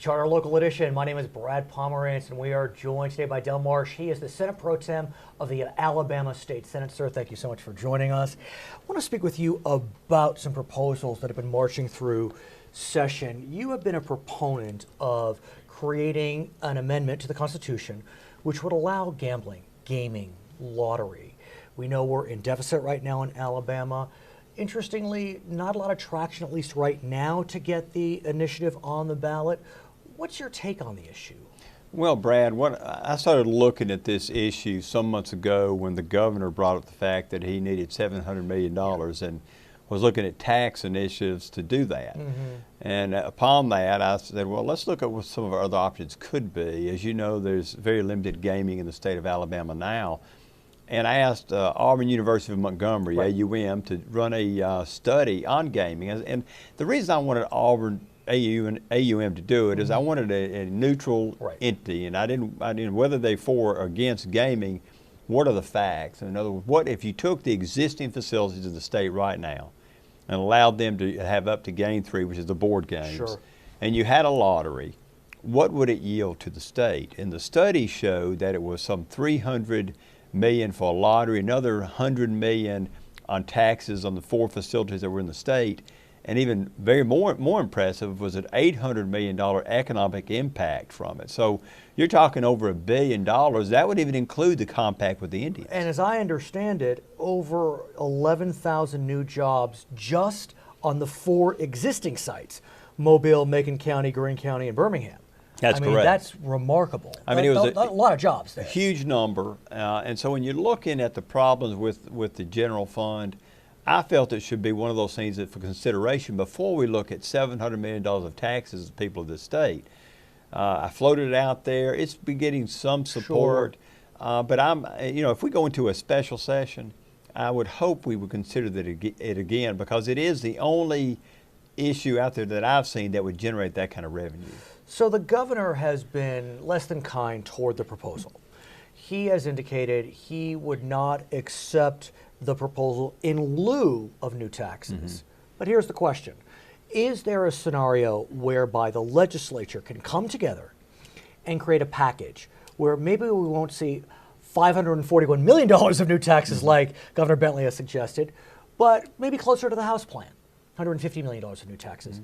Charter Local Edition. My name is Brad Pomerance, and we are joined today by Del Marsh. He is the Senate Pro Tem of the Alabama State Senate. Sir, thank you so much for joining us. I want to speak with you about some proposals that have been marching through session. You have been a proponent of creating an amendment to the Constitution which would allow gambling, gaming, lottery. We know we're in deficit right now in Alabama. Interestingly, not a lot of traction, at least right now, to get the initiative on the ballot. What's your take on the issue? Well, Brad, I started looking at this issue some months ago when the governor brought up the fact that he needed $700 million and was looking at tax initiatives to do that. And upon that, I said, well, let's look at what some of our other options could be. As you know, there's very limited gaming in the state of Alabama now. And I asked Auburn University of Montgomery, right, AUM, to run a study on gaming. And the reason I wanted Auburn AUM to do it is I wanted a neutral entity, and I didn't whether they for or against gaming. What are the facts? In other words, what if you took the existing facilities of the state right now and allowed them to have up to Game 3, which is the board games, and you had a lottery? What would it yield to the state? And the study showed that it was some $300 million for a lottery, another $100 million on taxes on the 4 facilities that were in the state, and even more impressive was an $800 million economic impact from it. So you're talking over $1 billion. That would even include the compact with the Indians. And as I understand it, over 11,000 new jobs just on the 4 existing sites: Mobile, Macon County, Greene County, and Birmingham. That's correct. That's remarkable. I mean, it was a lot of jobs there. A huge number. And so when you're looking at the problems with the general fund, I felt it should be one of those things that for consideration before we look at $700 million of taxes to people of this state. I floated it out there. It's been getting some support. But if we go into a special session, I would hope we would consider it again, because it is the only issue out there that I've seen that would generate that kind of revenue. So the governor has been less than kind toward the proposal. He has indicated he would not accept the proposal in lieu of new taxes. But here's the question. Is there a scenario whereby the legislature can come together and create a package where maybe we won't see $541 million of new taxes like Governor Bentley has suggested, but maybe closer to the House plan, $150 million of new taxes.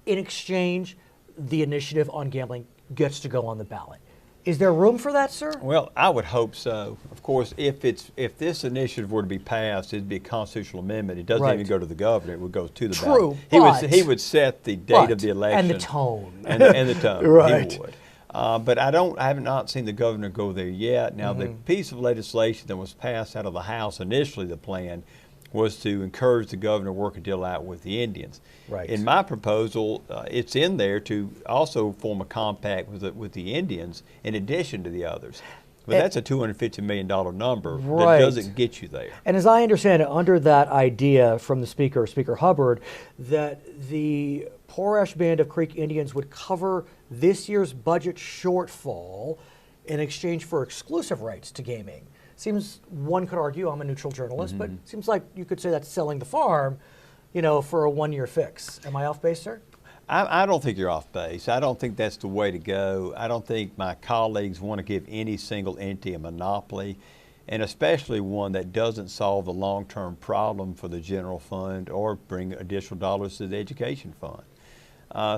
In exchange, the initiative on gambling gets to go on the ballot. Is there room for that, sir? Well, I would hope so. Of course, if this initiative were to be passed, it'd be a constitutional amendment. It doesn't even go to the governor; it would go to the ballot. He would set the date of the election and the tone and the tone. He would. But I have not seen the governor go there yet. Now, the piece of legislation that was passed out of the House initially, the plan was to encourage the governor to work a deal out with the Indians. In my proposal, it's in there to also form a compact with the Indians in addition to the others. But that's a $250 million number that doesn't get you there. And as I understand it, under that idea from the Speaker, Speaker Hubbard, that the Porash Band of Creek Indians would cover this year's budget shortfall in exchange for exclusive rights to gaming. Seems, one could argue, I'm a neutral journalist, but it seems like you could say that's selling the farm, for a one-year fix. Am I off base, sir? I don't think you're off base. I don't think that's the way to go. I don't think my colleagues want to give any single entity a monopoly, and especially one that doesn't solve the long-term problem for the general fund or bring additional dollars to the education fund.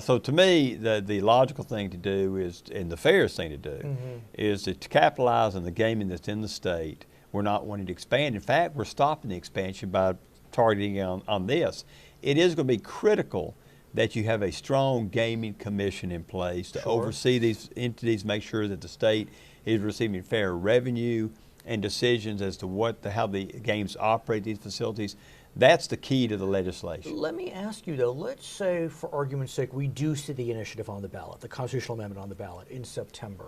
So to me, the logical thing to do is, and the fairest thing to do, is to capitalize on the gaming that's in the state. We're not wanting to expand. In fact, we're stopping the expansion by targeting on this. It is going to be critical that you have a strong gaming commission in place to oversee these entities, make sure that the state is receiving fair revenue and decisions as to how the games operate these facilities. That's the key to the legislation. Let me ask you, though, let's say, for argument's sake, we do see the initiative on the ballot, the constitutional amendment on the ballot in September.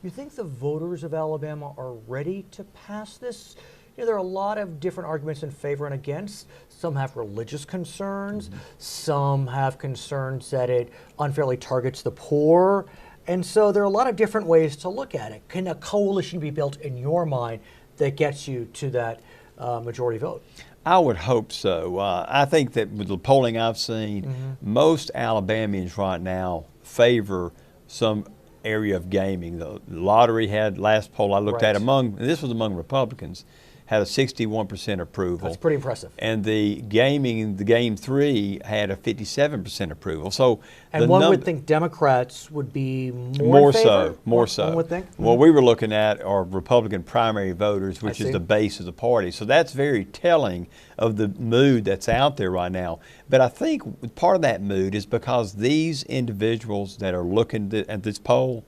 You think the voters of Alabama are ready to pass this? There are a lot of different arguments in favor and against. Some have religious concerns. Some have concerns that it unfairly targets the poor. And so there are a lot of different ways to look at it. Can a coalition be built in your mind that gets you to that majority vote? I would hope so. I think that with the polling I've seen, most Alabamians right now favor some area of gaming. The lottery had, last poll I looked at, and this was among Republicans, had a 61% approval. That's pretty impressive. And the gaming, the game 3 had a 57% approval. So, and one would think Democrats would be more in favor? More so. One would think. What we were looking at are Republican primary voters, which is the base of the party. So that's very telling of the mood that's out there right now. But I think part of that mood is because these individuals that are looking at this poll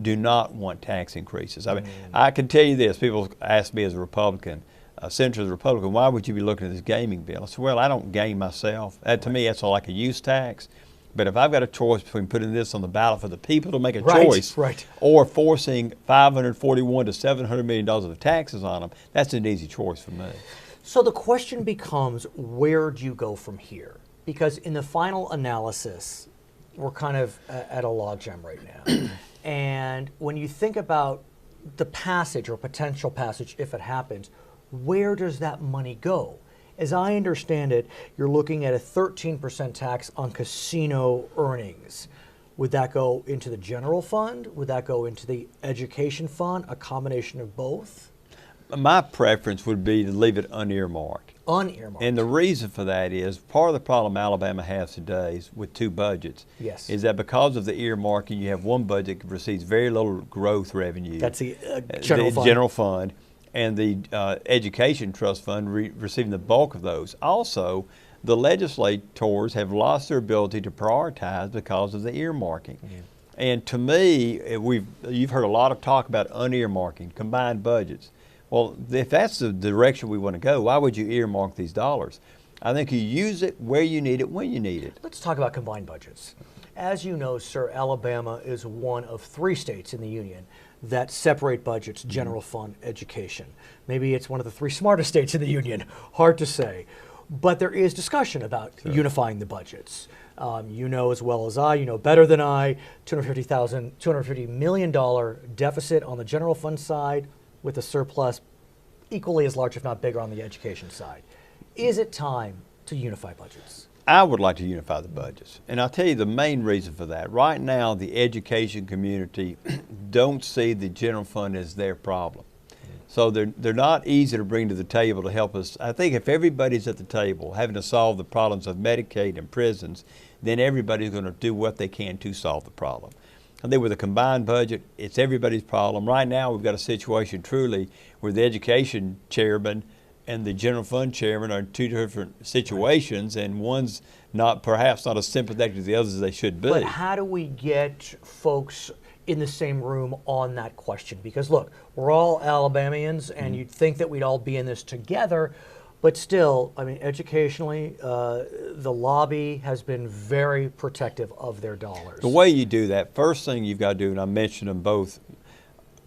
do not want tax increases. I mean, I can tell you this. People ask me as a Republican, Senator as a Republican, why would you be looking at this gaming bill? I said, well, I don't game myself. To me, that's all like a use tax. But if I've got a choice between putting this on the ballot for the people to make a choice or forcing $541 to $700 million of taxes on them, that's an easy choice for me. So the question becomes, where do you go from here? Because in the final analysis, we're kind of at a logjam right now. And when you think about the passage or potential passage, if it happens, where does that money go? As I understand it, you're looking at a 13% tax on casino earnings. Would that go into the general fund? Would that go into the education fund? A combination of both? My preference would be to leave it unearmarked. Unearmarked. And the reason for that is part of the problem Alabama has today is with two budgets. Yes. Is that because of the earmarking, you have one budget that receives very little growth revenue. That's the general fund. General fund, and the education trust fund receiving the bulk of those. Also, the legislators have lost their ability to prioritize because of the earmarking. And to me, you've heard a lot of talk about unearmarking, combined budgets. Well, if that's the direction we want to go, why would you earmark these dollars? I think you use it where you need it, when you need it. Let's talk about combined budgets. As you know, sir, Alabama is one of 3 states in the union that separate budgets, general fund, education. Maybe it's one of the 3 smartest states in the union, hard to say. But there is discussion about unifying the budgets. You know as well as I, you know better than I, $250 million deficit on the general fund side, with a surplus equally as large, if not bigger, on the education side. Is it time to unify budgets? I would like to unify the budgets. And I'll tell you the main reason for that. Right now, the education community don't see the general fund as their problem. So they're not easy to bring to the table to help us. I think if everybody's at the table having to solve the problems of Medicaid and prisons, then everybody's going to do what they can to solve the problem. I think with a combined budget, it's everybody's problem. Right now, we've got a situation truly where the education chairman and the general fund chairman are in 2 different situations, and one's perhaps not as sympathetic to the others as they should be. But how do we get folks in the same room on that question? Because look, we're all Alabamians, and you'd think that we'd all be in this together. But still, I mean, educationally, the lobby has been very protective of their dollars. The way you do that, first thing you've got to do, and I mentioned them both,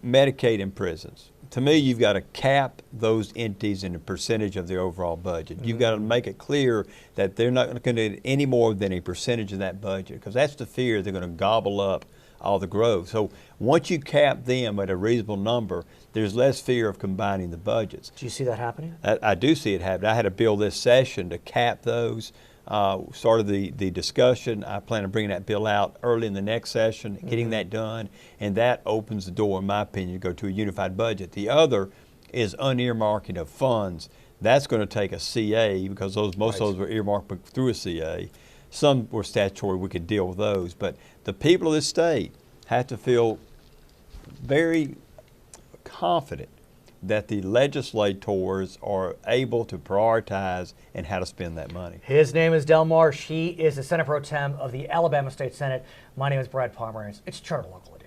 Medicaid and prisons. To me, you've got to cap those entities in a percentage of the overall budget. You've got to make it clear that they're not going to get any more than a percentage of that budget, because that's the fear they're going to gobble up all the growth. So once you cap them at a reasonable number, there's less fear of combining the budgets. Do you see that happening? I do see it happening. I had a bill this session to cap those. Started the discussion. I plan on bringing that bill out early in the next session, getting that done, and that opens the door, in my opinion, to go to a unified budget. The other is unearmarking of funds. That's going to take a CA, because most of those were earmarked through a CA. Some were statutory, we could deal with those. But the people of this state have to feel very confident that the legislators are able to prioritize and how to spend that money. His name is Del Marsh. He is the Senate Pro Tem of the Alabama State Senate. My name is Brad Pomerance. It's Charter Locally.